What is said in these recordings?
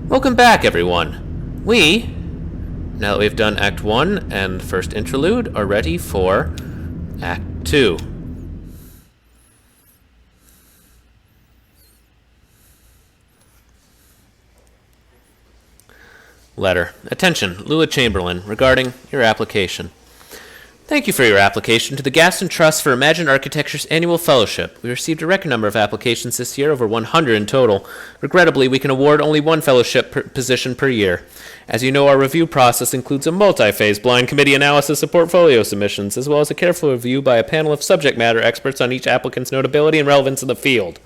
Welcome back, everyone. Now that we've done Act 1 and first interlude, are ready for Act 2. Letter. Attention, Lula Chamberlain, regarding your application. Thank you for your application to the Gaston Trust for Imagined Architecture's annual fellowship. We received a record number of applications this year, over 100 in total. Regrettably, we can award only one fellowship position per year. As you know, our review process includes a multi-phase blind committee analysis of portfolio submissions, as well as a careful review by a panel of subject matter experts on each applicant's notability and relevance in the field.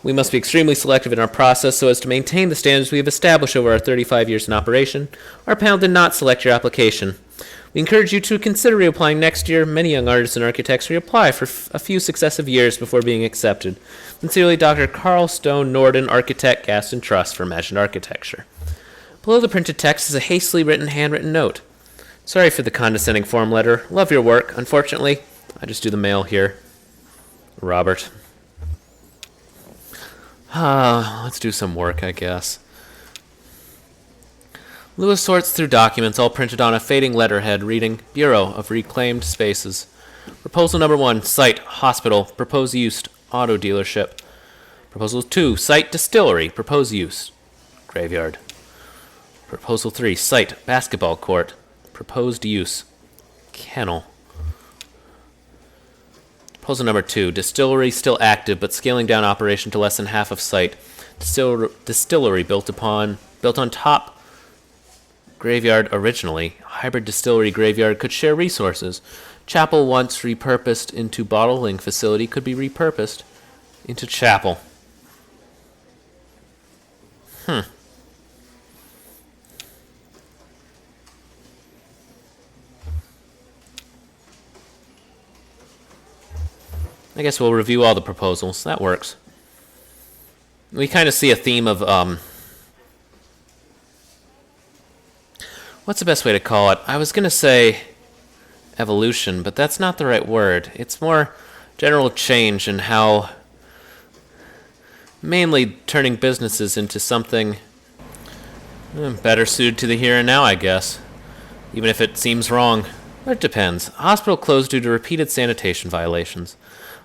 We must be extremely selective in our process so as to maintain the standards we have established over our 35 years in operation. Our panel did not select your application. We encourage you to consider reapplying next year. Many young artists and architects reapply for a few successive years before being accepted. Sincerely, Dr. Carl Stone Norden, Architect, Gaston Trust for Imagined Architecture. Below the printed text is a hastily written handwritten note. Sorry for the condescending form letter. Love your work. Unfortunately, I just do the mail here. Robert. Let's do some work, I guess. Lewis sorts through documents, all printed on a fading letterhead, reading Bureau of Reclaimed Spaces. Proposal number 1, site, hospital, proposed use, auto dealership. Proposal 2, site, distillery, proposed use, graveyard. Proposal 3, site, basketball court, proposed use, kennel. Proposal number 2, distillery still active but scaling down operation to less than half of site. Distillery built on top. Graveyard originally. Hybrid distillery graveyard could share resources. Chapel once repurposed into bottling facility could be repurposed into chapel. I guess we'll review all the proposals. That works. We kind of see a theme of, what's the best way to call it? I was going to say evolution, but that's not the right word. It's more general change in how mainly turning businesses into something better suited to the here and now, I guess. Even if it seems wrong. It depends. Hospital closed due to repeated sanitation violations.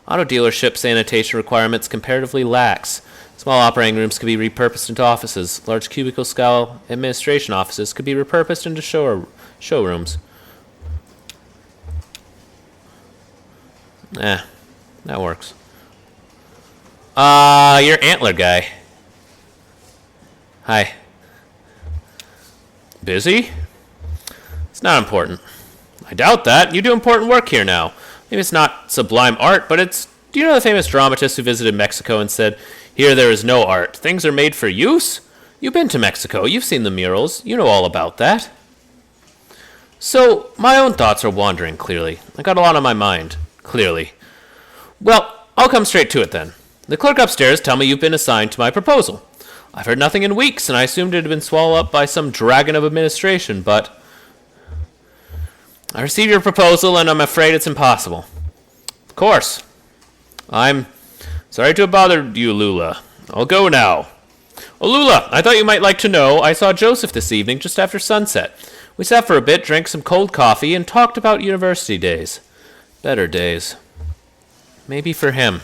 Auto dealership sanitation requirements comparatively lax. Small operating rooms could be repurposed into offices. Large cubicle-style administration offices could be repurposed into showrooms. That works. You're Antler guy. Hi. Busy? It's not important. I doubt that. You do important work here now. Maybe it's not sublime art, but it's... Do you know the famous dramatist who visited Mexico and said, "Here there is no art. Things are made for use"? You've been to Mexico. You've seen the murals. You know all about that. So, my own thoughts are wandering, clearly. I got a lot on my mind. Clearly. Well, I'll come straight to it then. The clerk upstairs tell me you've been assigned to my proposal. I've heard nothing in weeks, and I assumed it had been swallowed up by some dragon of administration, but... I received your proposal, and I'm afraid it's impossible. Of course. I'm sorry to have bothered you, Lula. I'll go now. Oh, Lula, I thought you might like to know I saw Joseph this evening just after sunset. We sat for a bit, drank some cold coffee, and talked about university days. Better days. Maybe for him.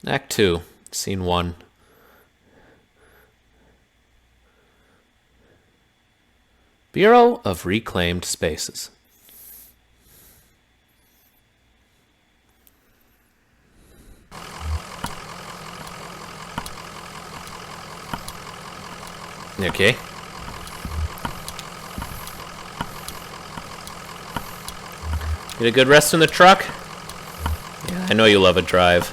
Act 2, Scene 1. Bureau of Reclaimed Spaces. Okay. Get a good rest in the truck? Yeah, I know you love a drive.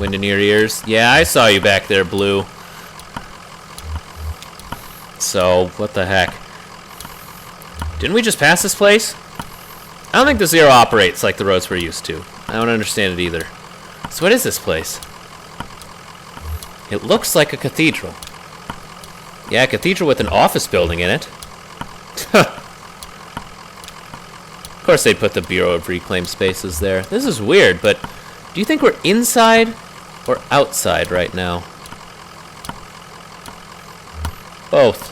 Wind in your ears? Yeah, I saw you back there, Blue. So, what the heck? Didn't we just pass this place? I don't think the Zero operates like the roads we're used to. I don't understand it either. So what is this place? It looks like a cathedral. Yeah, a cathedral with an office building in it. Of course they'd put the Bureau of Reclaimed Spaces there. This is weird, but do you think we're inside or outside right now? Both.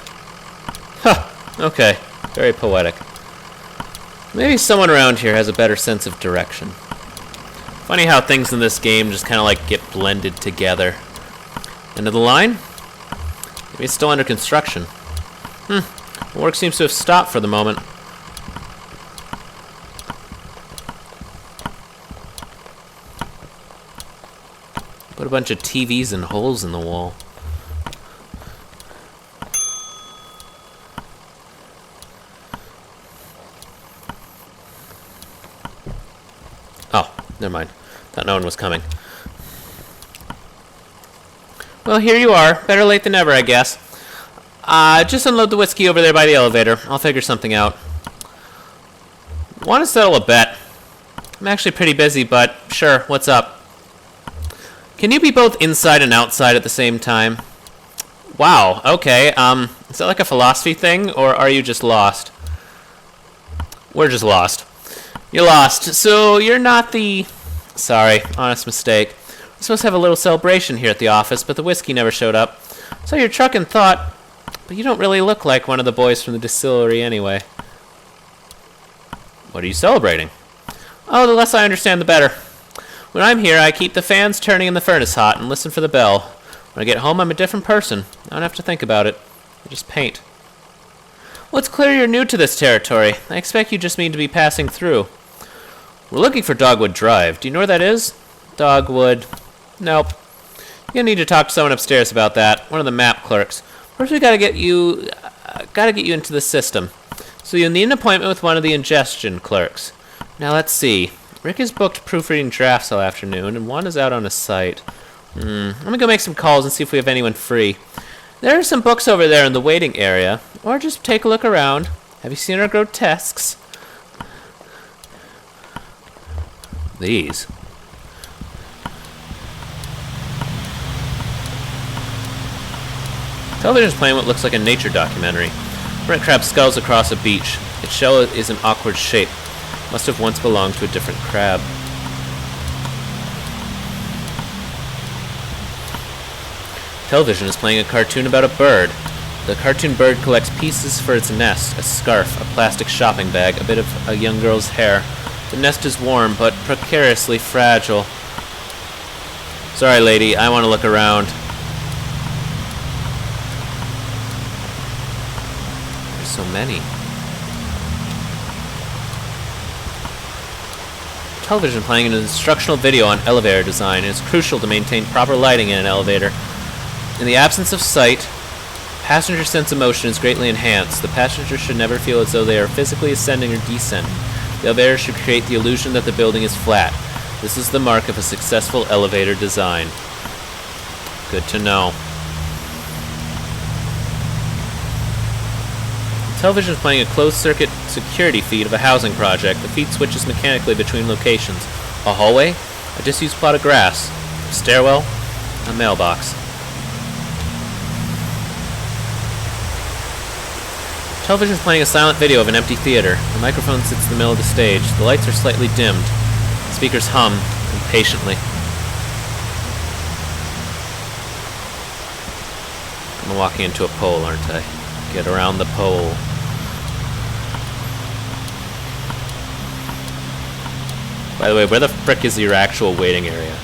Huh. Okay. Very poetic. Maybe someone around here has a better sense of direction. Funny how things in this game just kind of like get blended together. End of the line? Maybe it's still under construction. Work seems to have stopped for the moment. Put a bunch of TVs and holes in the wall. Oh, never mind. Thought no one was coming. Well, here you are. Better late than never, I guess. Just unload the whiskey over there by the elevator. I'll figure something out. Want to settle a bet? I'm actually pretty busy, but sure, what's up? Can you be both inside and outside at the same time? Wow, okay. Is that like a philosophy thing, or are you just lost? We're just lost. You're lost. So you're not the... Sorry, honest mistake. We're supposed to have a little celebration here at the office, but the whiskey never showed up. Saw your truck and thought, but you don't really look like one of the boys from the distillery anyway. What are you celebrating? Oh, the less I understand, the better. When I'm here, I keep the fans turning and the furnace hot and listen for the bell. When I get home, I'm a different person. I don't have to think about it. I just paint. Well, it's clear you're new to this territory. I expect you just mean to be passing through. We're looking for Dogwood Drive. Do you know where that is? Dogwood. Nope. You're gonna need to talk to someone upstairs about that. One of the map clerks. First, we gotta get you into the system. So you'll need an appointment with one of the ingestion clerks. Now let's see. Rick is booked proofreading drafts all afternoon, and Juan is out on a site. Let me go make some calls and see if we have anyone free. There are some books over there in the waiting area, or just take a look around. Have you seen our grotesques? These. Television's playing what looks like a nature documentary. Brent crab skulls across a beach. Its shell is an awkward shape. Must have once belonged to a different crab. Television is playing a cartoon about a bird. The cartoon bird collects pieces for its nest, a scarf, a plastic shopping bag, a bit of a young girl's hair. The nest is warm, but precariously fragile. Sorry, lady, I want to look around. There's so many. Television playing an instructional video on elevator design. It is crucial to maintain proper lighting in an elevator. In the absence of sight, passenger sense of motion is greatly enhanced. The passenger should never feel as though they are physically ascending or descending. The elevator should create the illusion that the building is flat. This is the mark of a successful elevator design. Good to know. Television is playing a closed-circuit security feed of a housing project. The feed switches mechanically between locations. A hallway, a disused plot of grass, a stairwell, a mailbox. Television is playing a silent video of an empty theater. The microphone sits in the middle of the stage. The lights are slightly dimmed. The speakers hum impatiently. I'm walking into a pole, aren't I? Get around the pole. By the way, where the frick is your actual waiting area?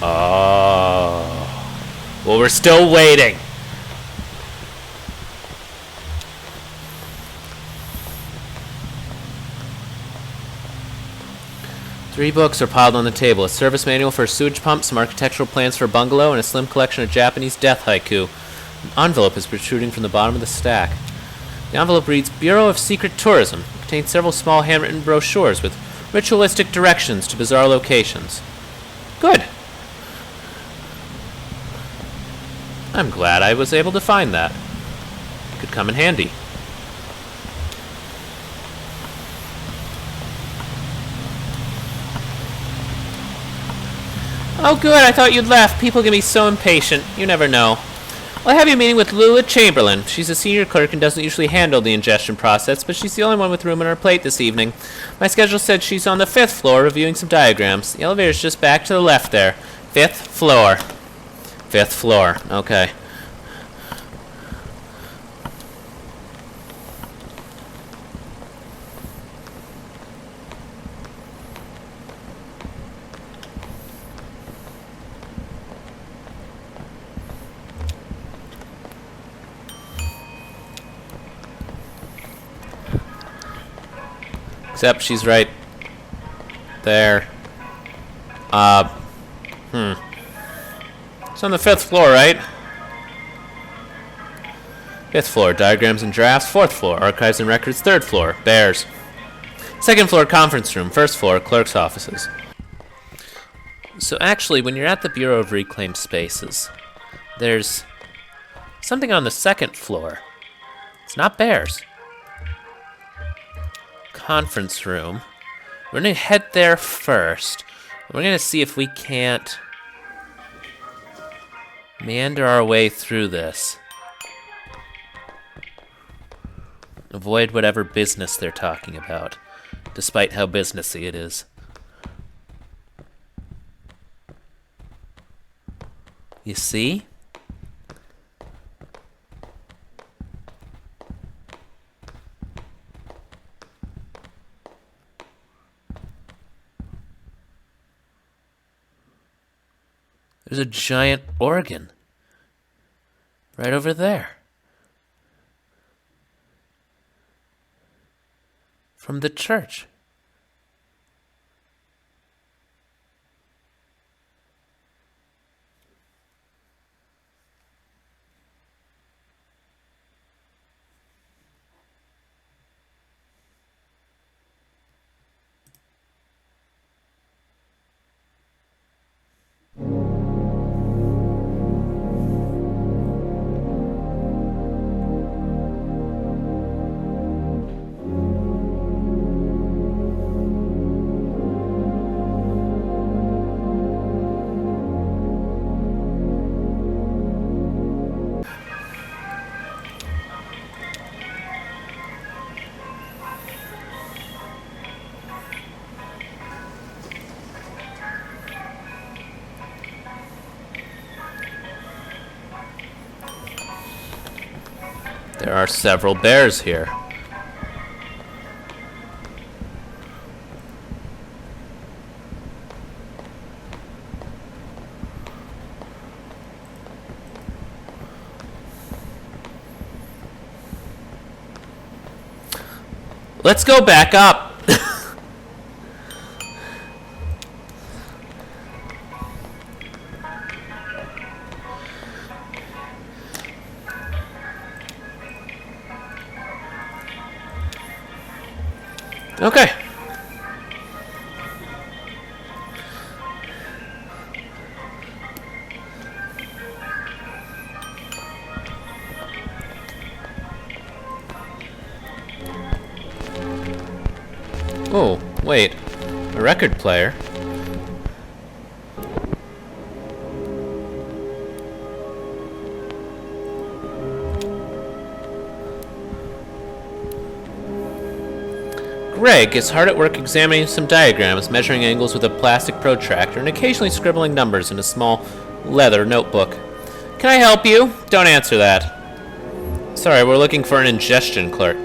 Oh. Well, we're still waiting. Three books are piled on the table. A service manual for a sewage pump, some architectural plans for a bungalow, and a slim collection of Japanese death haiku. An envelope is protruding from the bottom of the stack. The envelope reads, Bureau of Secret Tourism. It contains several small handwritten brochures with ritualistic directions to bizarre locations. Good. I'm glad I was able to find that. It could come in handy. Oh good, I thought you'd left. People can be so impatient. You never know. I'll have you meeting with Lula Chamberlain. She's a senior clerk and doesn't usually handle the ingestion process, but she's the only one with room on her plate this evening. My schedule said she's on the 5th floor reviewing some diagrams. The elevator's just back to the left there. 5th floor. 5th floor. Okay. Except she's right there. It's on the 5th floor, right? 5th floor, diagrams and drafts. 4th floor, archives and records. 3rd floor, bears. 2nd floor, conference room. 1st floor, clerk's offices. So actually, when you're at the Bureau of Reclaimed Spaces, there's something on the 2nd floor. It's not bears. Conference room. We're going to head there first. We're going to see if we can't meander our way through this. Avoid whatever business they're talking about, despite how businessy it is. You see? There's a giant organ right over there. From the church. There are several bears here. Let's go back up. Okay. Oh, wait. A record player? Greg is hard at work examining some diagrams, measuring angles with a plastic protractor, and occasionally scribbling numbers in a small leather notebook. Can I help you? Don't answer that. Sorry, we're looking for an ingestion clerk.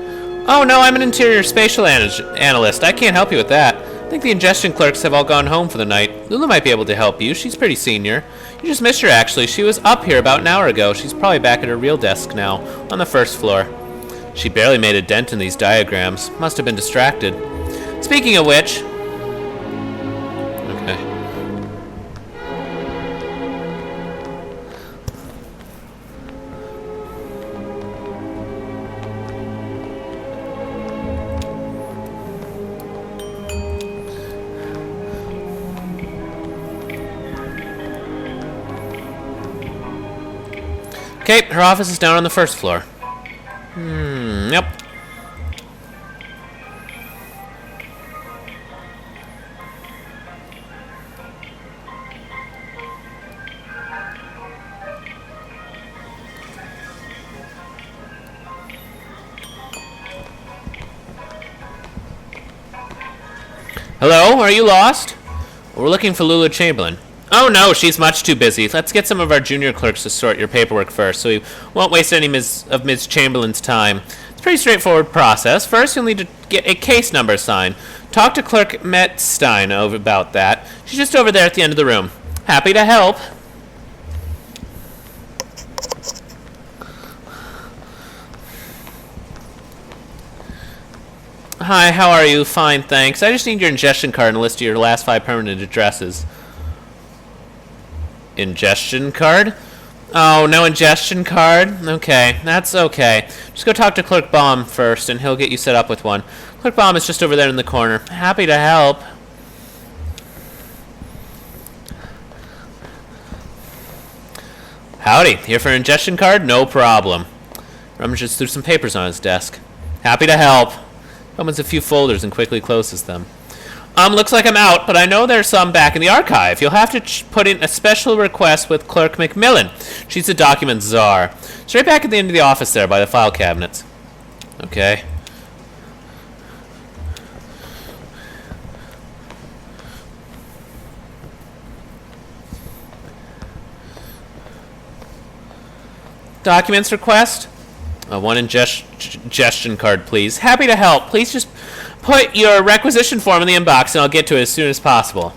Oh no, I'm an interior spatial analyst. I can't help you with that. I think the ingestion clerks have all gone home for the night. Lula might be able to help you. She's pretty senior. You just missed her, actually. She was up here about an hour ago. She's probably back at her real desk now, on the 1st floor. She barely made a dent in these diagrams. Must have been distracted. Speaking of which... Okay. Okay, her office is down on the 1st floor. Yep. Hello, are you lost? We're looking for Lula Chamberlain. Oh no, she's much too busy. Let's get some of our junior clerks to sort your paperwork first, so we won't waste any of Ms. Chamberlain's time. It's a pretty straightforward process. First, you'll need to get a case number assigned. Talk to Clerk Metstein about that. She's just over there at the end of the room. Happy to help. Hi, how are you? Fine, thanks. I just need your ingestion card and a list of your last 5 permanent addresses. Ingestion card? Oh, no ingestion card? Okay, that's okay. Just go talk to Clerk Baum first, and he'll get you set up with one. Clerk Baum is just over there in the corner. Happy to help. Howdy, here for an ingestion card? No problem. Rummages through some papers on his desk. Happy to help. Opens a few folders and quickly closes them. Looks like I'm out, but I know there's some back in the archive. You'll have to put in a special request with Clerk Macmillan. She's the document czar. Straight back at the end of the office there by the file cabinets. Okay. Documents request? One ingestion card, please. Happy to help. Please just put your requisition form in the inbox and I'll get to it as soon as possible.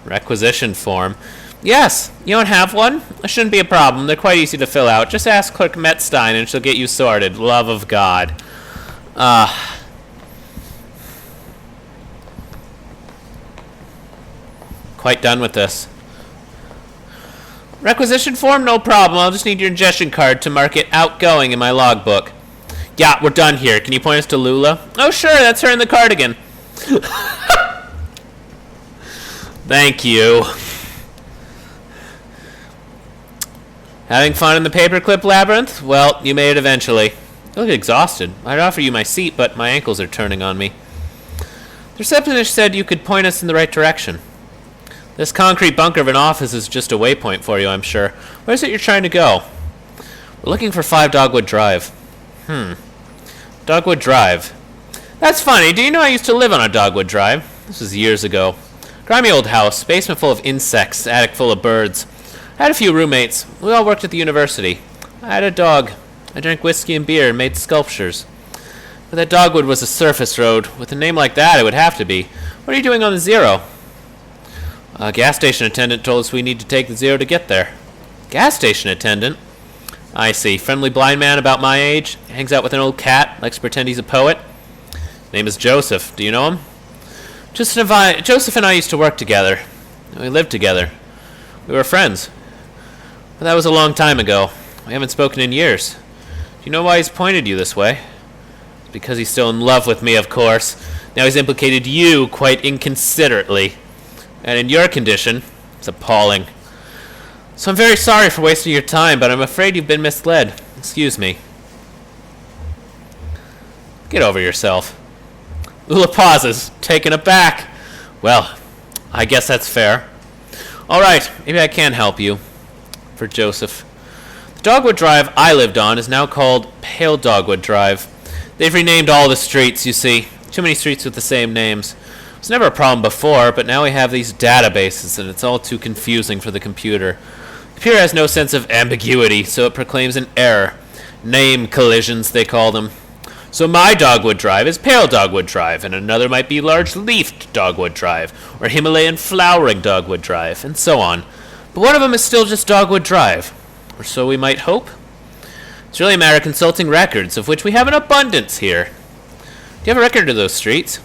Requisition form? Yes. You don't have one? It shouldn't be a problem. They're quite easy to fill out. Just ask Clerk Metstein and she'll get you sorted. Love of God. Quite done with this. Requisition form? No problem. I'll just need your ingestion card to mark it outgoing in my logbook. Yeah, we're done here. Can you point us to Lula? Oh, sure. That's her in the cardigan. Thank you. Having fun in the paperclip labyrinth? Well, you made it eventually. You look exhausted. I'd offer you my seat, but my ankles are turning on me. The receptionist said you could point us in the right direction. This concrete bunker of an office is just a waypoint for you, I'm sure. Where is it you're trying to go? We're looking for 5 Dogwood Drive. Dogwood Drive. That's funny. Do you know I used to live on a Dogwood Drive? This was years ago. Grimy old house, basement full of insects, attic full of birds. I had a few roommates. We all worked at the university. I had a dog. I drank whiskey and beer and made sculptures. But that Dogwood was a surface road. With a name like that, it would have to be. What are you doing on the Zero? A gas station attendant told us we need to take the Zero to get there. Gas station attendant? I see. Friendly blind man about my age. Hangs out with an old cat. Likes to pretend he's a poet. Name is Joseph. Do you know him? Joseph and I used to work together. We lived together. We were friends. But that was a long time ago. We haven't spoken in years. Do you know why he's pointed you this way? It's because he's still in love with me, of course. Now he's implicated you quite inconsiderately. And in your condition, it's appalling. So I'm very sorry for wasting your time, but I'm afraid you've been misled. Excuse me. Get over yourself. Lula pauses, taken aback. Well, I guess that's fair. All right, maybe I can help you. For Joseph. The Dogwood Drive I lived on is now called Pale Dogwood Drive. They've renamed all the streets, you see. Too many streets with the same names. It was never a problem before, but now we have these databases, and it's all too confusing for the computer. The computer has no sense of ambiguity, so it proclaims an error. Name collisions, they call them. So my Dogwood Drive is Pale Dogwood Drive, and another might be Large-Leafed Dogwood Drive, or Himalayan Flowering Dogwood Drive, and so on. But one of them is still just Dogwood Drive, or so we might hope. It's really a matter of consulting records, of which we have an abundance here. Do you have a record of those streets?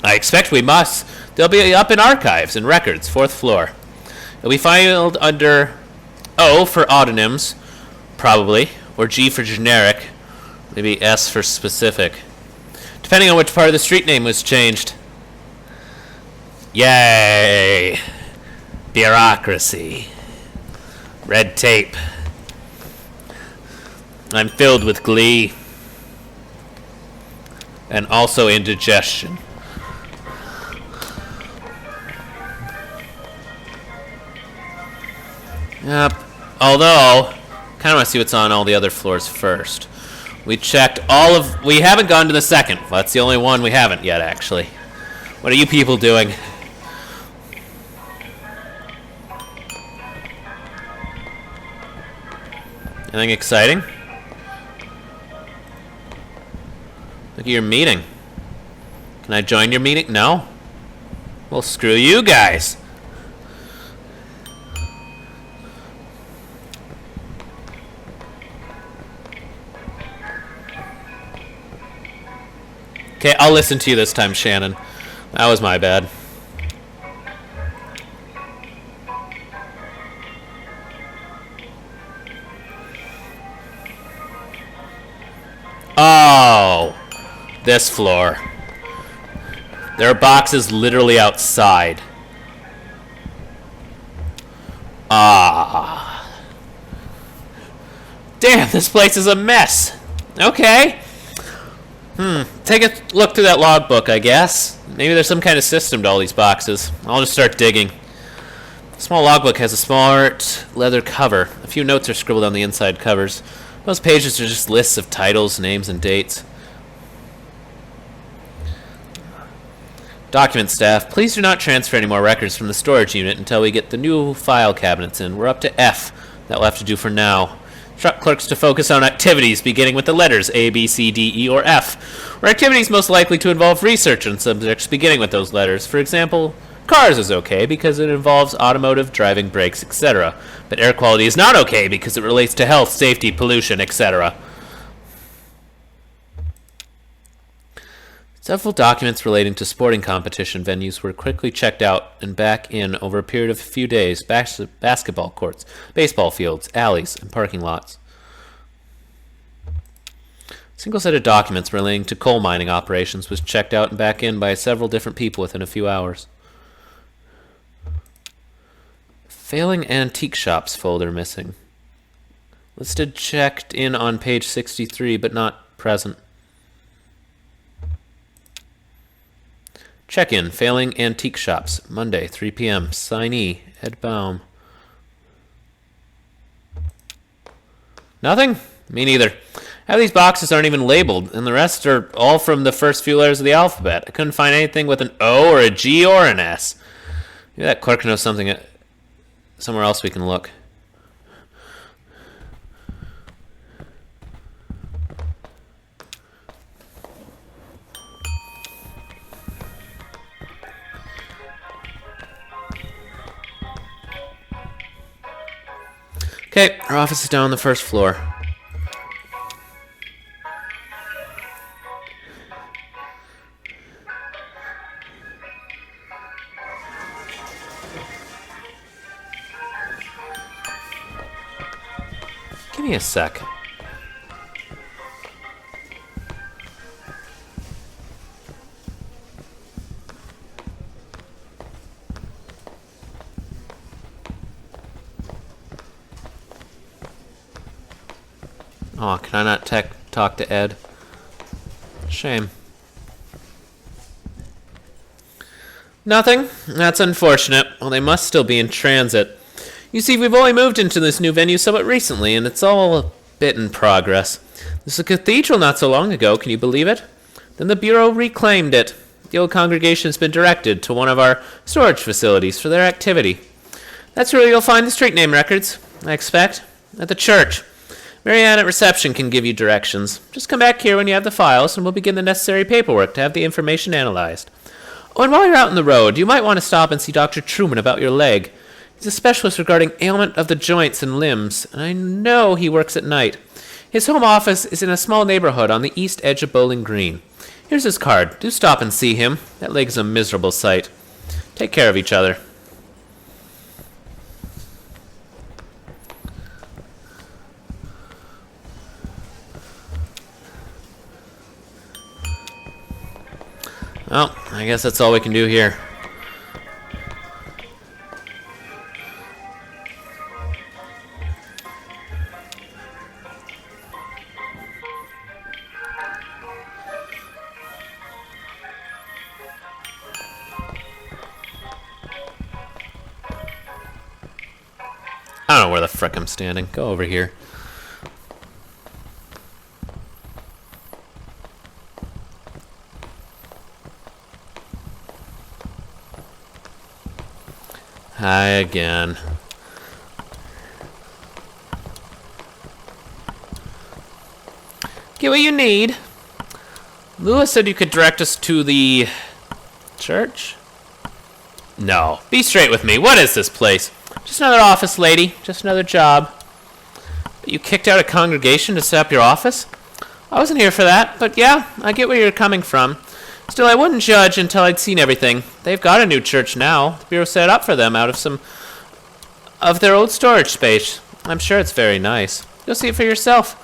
I expect we must. They'll be up in archives and records, 4th floor. It'll be filed under O for autonyms, probably, or G for generic, maybe S for specific, depending on which part of the street name was changed. Yay! Bureaucracy. Red tape. I'm filled with glee. And also indigestion. Yep. Although, kind of want to see what's on all the other floors first. We checked we haven't gone to the second. Well, that's the only one we haven't yet, actually. What are you people doing? Anything exciting? Look at your meeting. Can I join your meeting? No? Well, screw you guys. Okay, I'll listen to you this time, Shannon. That was my bad. Oh, this floor. There are boxes literally outside. Ah. Damn, this place is a mess. Okay. Take a look through that logbook, I guess. Maybe there's some kind of system to all these boxes. I'll just start digging. The small logbook has a smart leather cover. A few notes are scribbled on the inside covers. Most pages are just lists of titles, names, and dates. Document staff, please do not transfer any more records from the storage unit until we get the new file cabinets in. We're up to F. That will have to do for now. Instruct clerks to focus on activities beginning with the letters A, B, C, D, E, or F, or activities most likely to involve research on subjects beginning with those letters. For example, cars is okay because it involves automotive, driving, brakes, etc. But air quality is not okay because it relates to health, safety, pollution, etc. Several documents relating to sporting competition venues were quickly checked out and back in over a period of a few days. Basketball courts, baseball fields, alleys, and parking lots. A single set of documents relating to coal mining operations was checked out and back in by several different people within a few hours. Failing antique shops folder missing. Listed checked in on page 63, but not present. Check-in, failing antique shops, Monday, 3 p.m. Signee, Ed Baum. Nothing? Me neither. Half these boxes aren't even labeled, and the rest are all from the first few letters of the alphabet. I couldn't find anything with an O or a G or an S. Maybe that clerk knows something somewhere else we can look. Okay, our office is down on the first floor. Give me a sec. Oh, can I not talk to Ed? Shame. Nothing? That's unfortunate. Well, they must still be in transit. You see, we've only moved into this new venue somewhat recently, and it's all a bit in progress. This was a cathedral not so long ago, can you believe it? Then the Bureau reclaimed it. The old congregation has been directed to one of our storage facilities for their activity. That's where you'll find the street name records, I expect, at the church. Marianne at reception can give you directions. Just come back here when you have the files, and we'll begin the necessary paperwork to have the information analyzed. Oh, and while you're out on the road, you might want to stop and see Dr. Truman about your leg. He's a specialist regarding ailment of the joints and limbs, and I know he works at night. His home office is in a small neighborhood on the east edge of Bowling Green. Here's his card. Do stop and see him. That leg's a miserable sight. Take care of each other. Well, I guess that's all we can do here. I don't know where the frick I'm standing. Go over here. Again. Get what you need. Lewis said you could direct us to the church? No. Be straight with me. What is this place? Just another office, lady. Just another job. You kicked out a congregation to set up your office? I wasn't here for that, but yeah, I get where you're coming from. Still, I wouldn't judge until I'd seen everything. They've got a new church now. The Bureau set it up for them out of some of their old storage space. I'm sure it's very nice. You'll see it for yourself.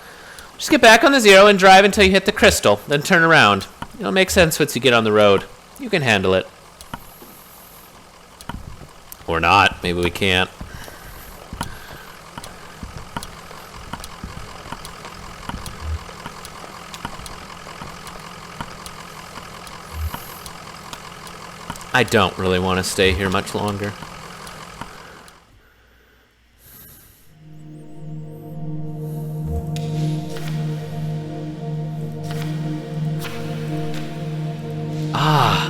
Just get back on the zero and drive until you hit the crystal, then turn around. It'll make sense once you get on the road. You can handle it. Or not. Maybe we can't. I don't really want to stay here much longer. Ah.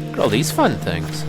Look at all these fun things.